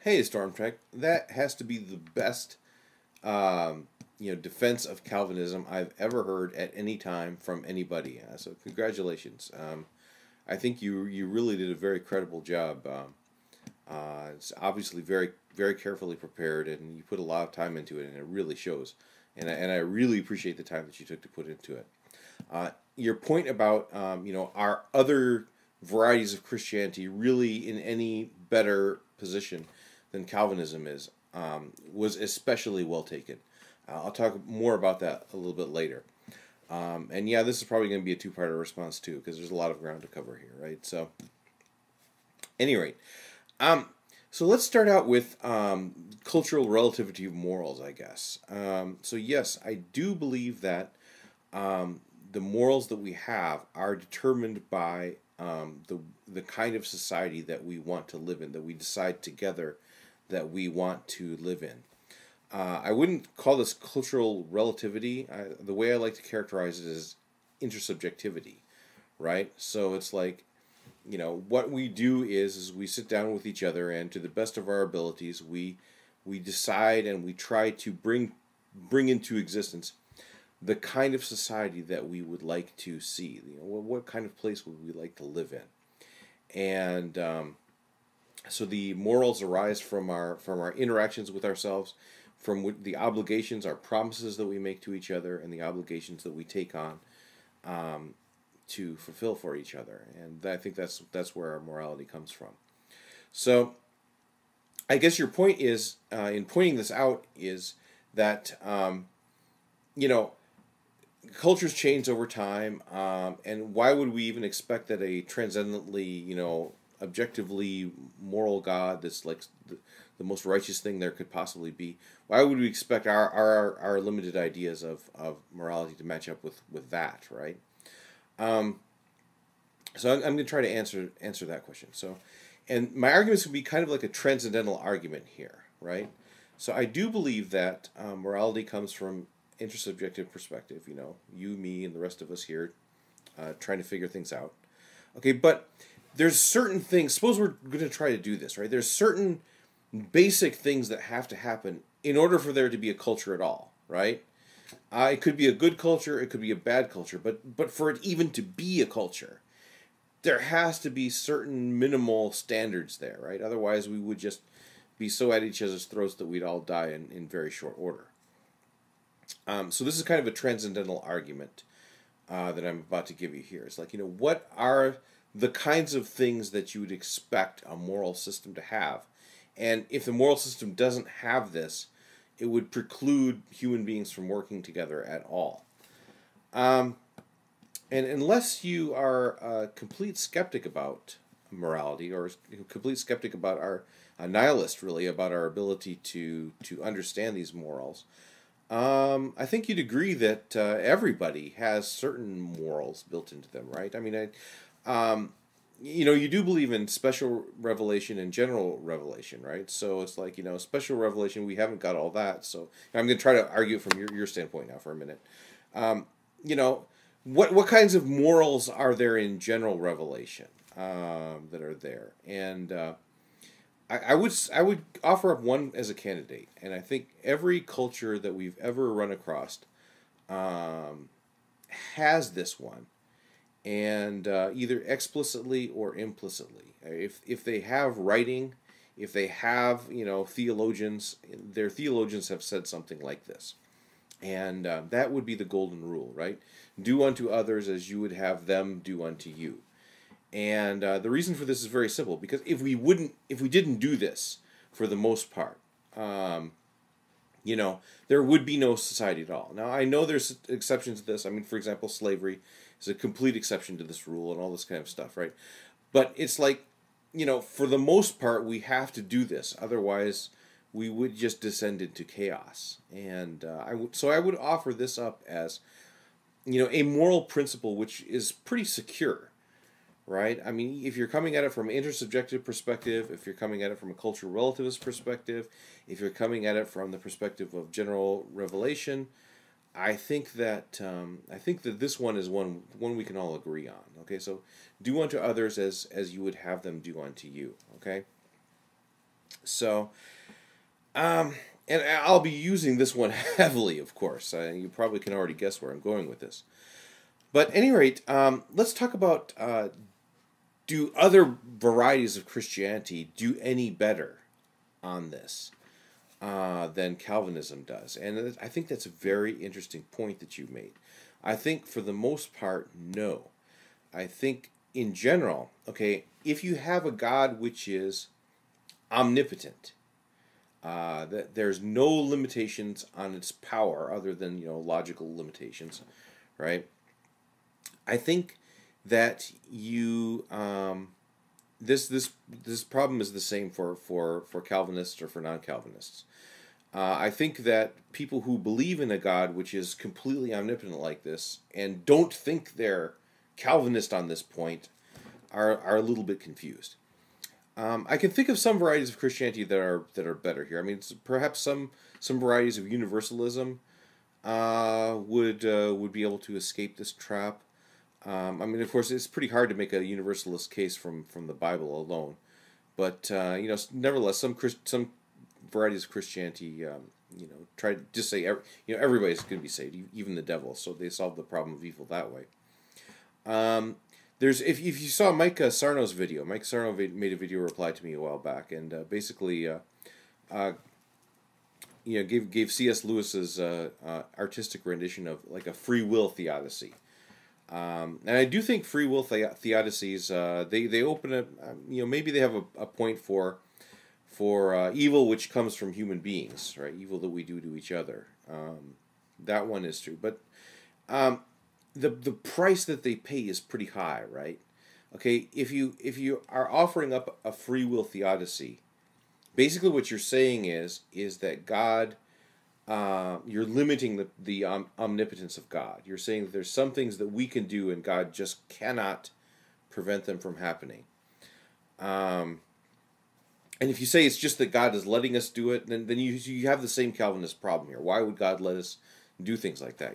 Hey, Storm Trek, that has to be the best, defense of Calvinism I've ever heard at any time from anybody. So congratulations. I think you really did a very credible job. It's obviously very carefully prepared, and you put a lot of time into it, and it really shows. And I really appreciate the time that you took to put into it. Your point about our other varieties of Christianity really in any better position than Calvinism is was especially well taken. I'll talk more about that a little bit later. And yeah, this is probably going to be a two-parter response too, because there's a lot of ground to cover here, right? So, any rate, so let's start out with cultural relativity of morals, I guess. So yes, I do believe that the morals that we have are determined by the kind of society that we want to live in, that we decide together that we want to live in. I wouldn't call this cultural relativity. The way I like to characterize it is intersubjectivity, right? So it's like, what we do is we sit down with each other, and to the best of our abilities, we decide and we try to bring into existence the kind of society that we would like to see. What kind of place would we like to live in? And so the morals arise from our interactions with ourselves, from the obligations, our promises that we make to each other, and the obligations that we take on to fulfill for each other. And I think that's where our morality comes from. So I guess your point is, in pointing this out, is that cultures change over time, and why would we even expect that a transcendently, objectively moral God, that's like the most righteous thing there could possibly be, why would we expect our limited ideas of morality to match up with that, right? So I'm going to try to answer that question. So, and my arguments would be kind of like a transcendental argument here, right? So I do believe that morality comes from intersubjective perspective. You, me, and the rest of us here trying to figure things out. Okay, but there's certain things. Suppose we're going to try to do this, right? There's certain basic things that have to happen in order for there to be a culture at all, right? It could be a good culture, it could be a bad culture, but for it even to be a culture, there has to be certain minimal standards there, right? Otherwise, we would just be so at each other's throats that we'd all die in very short order. So this is kind of a transcendental argument that I'm about to give you here. It's like, what are the kinds of things that you would expect a moral system to have? And if the moral system doesn't have this, it would preclude human beings from working together at all. And unless you are a complete skeptic about morality, or a complete skeptic about a nihilist, really, about our ability to understand these morals, I think you'd agree that everybody has certain morals built into them, right? I mean, you do believe in special revelation and general revelation, right? So it's like, special revelation, we haven't got all that. So I'm going to try to argue it from your standpoint now for a minute. What kinds of morals are there in general revelation that are there? And I would offer up one as a candidate, and I think every culture that we've ever run across has this one, and either explicitly or implicitly. If they have writing, if they have theologians, their theologians have said something like this, and that would be the golden rule, right? Do unto others as you would have them do unto you. And the reason for this is very simple, because if we didn't do this for the most part, there would be no society at all. Now, I know there's exceptions to this. I mean, for example, slavery is a complete exception to this rule and all this kind of stuff, right? But it's like, for the most part, we have to do this. Otherwise, we would just descend into chaos. And I would offer this up as, a moral principle which is pretty secure. Right? I mean, if you're coming at it from an intersubjective perspective, if you're coming at it from a cultural relativist perspective, if you're coming at it from the perspective of general revelation, I think that this one is one we can all agree on. Okay, so do unto others as you would have them do unto you. Okay. So, and I'll be using this one heavily, of course. You probably can already guess where I'm going with this. But at any rate, let's talk about do other varieties of Christianity do any better on this than Calvinism does? And I think that's a very interesting point that you made. I think for the most part, no. I think in general, okay, if you have a God which is omnipotent, that there's no limitations on its power other than logical limitations, right? I think that you this problem is the same for Calvinists or for non-Calvinists. I think that people who believe in a God which is completely omnipotent like this and don't think they're Calvinist on this point are a little bit confused. I can think of some varieties of Christianity that are better here. I mean, perhaps some varieties of universalism would be able to escape this trap. I mean, of course, it's pretty hard to make a universalist case from the Bible alone, but nevertheless, some varieties of Christianity, try to just say everybody's going to be saved, even the devil. So they solve the problem of evil that way. There's if you saw Mike Sarno's video, Mike Sarno made a video reply to me a while back, and basically, gave C.S. Lewis's artistic rendition of like a free will theodicy. And I do think free will theodicies they open up, maybe they have a point for evil which comes from human beings, right? Evil that we do to each other. That one is true, but the price that they pay is pretty high, right? Okay, if you are offering up a free will theodicy, basically what you're saying is that God, you're limiting the omnipotence of God. You're saying that there's some things that we can do and God just cannot prevent them from happening. And if you say it's just that God is letting us do it, then you have the same Calvinist problem here. Why would God let us do things like that?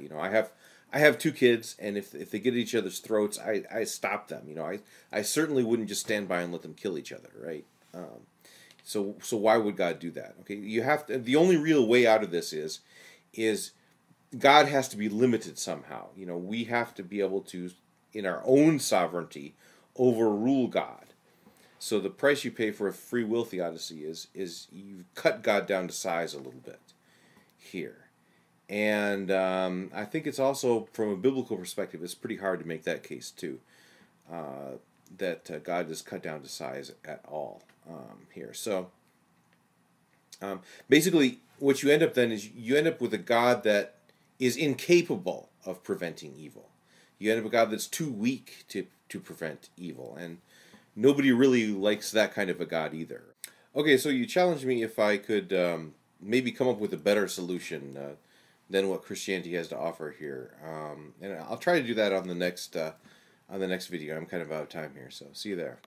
I have two kids, and if they get at each other's throats, I stop them. I certainly wouldn't just stand by and let them kill each other, right? So why would God do that? Okay, you have to. The only real way out of this is God has to be limited somehow. We have to be able to, in our own sovereignty, overrule God. So the price you pay for a free will theodicy is you cut God down to size a little bit here. And I think it's also, from a biblical perspective, it's pretty hard to make that case too, that God is cut down to size at all here. So basically, what you end up then is you end up with a God that is incapable of preventing evil. You end up with a God that's too weak to prevent evil, and nobody really likes that kind of a God either. Okay, so you challenged me if I could maybe come up with a better solution than what Christianity has to offer here, and I'll try to do that on the next video. I'm kind of out of time here, so see you there.